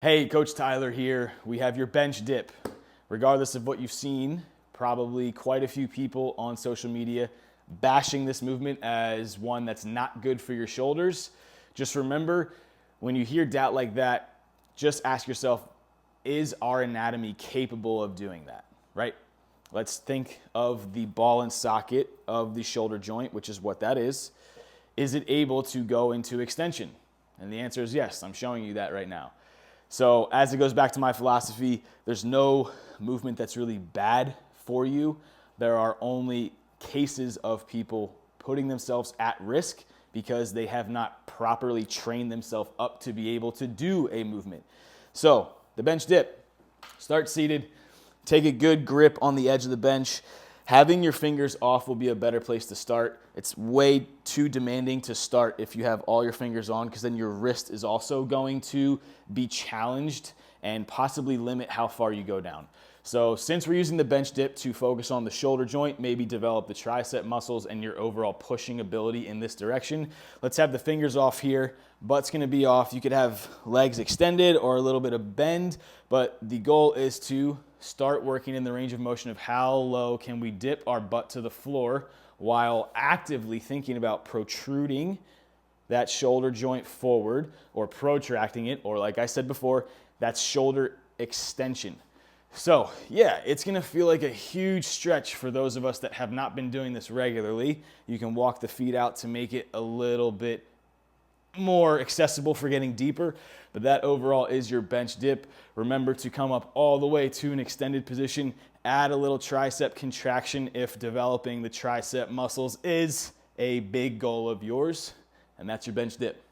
Hey, Coach Tyler here. We have your bench dip. Regardless of what you've seen, probably quite a few people on social media bashing this movement as one that's not good for your shoulders. Just remember, when you hear doubt like that, just ask yourself, is our anatomy capable of doing that, right? Let's think of the ball and socket of the shoulder joint, which is what that is. Is it able to go into extension? And the answer is yes. I'm showing you that right now. So as it goes back to my philosophy, there's no movement that's really bad for you. There are only cases of people putting themselves at risk because they have not properly trained themselves up to be able to do a movement. So the bench dip, start seated, take a good grip on the edge of the bench. Having your fingers off will be a better place to start. It's way too demanding to start if you have all your fingers on, because then your wrist is also going to be challenged and possibly limit how far you go down. So since we're using the bench dip to focus on the shoulder joint, maybe develop the tricep muscles and your overall pushing ability in this direction, let's have the fingers off here. Butt's gonna be off. You could have legs extended or a little bit of bend, but the goal is to start working in the range of motion of how low can we dip our butt to the floor while actively thinking about protruding that shoulder joint forward or protracting it, or like I said before, that's shoulder extension. So yeah, it's gonna feel like a huge stretch for those of us that have not been doing this regularly. You can walk the feet out to make it a little bit more accessible for getting deeper, but that overall is your bench dip. Remember to come up all the way to an extended position, add a little tricep contraction if developing the tricep muscles is a big goal of yours, and that's your bench dip.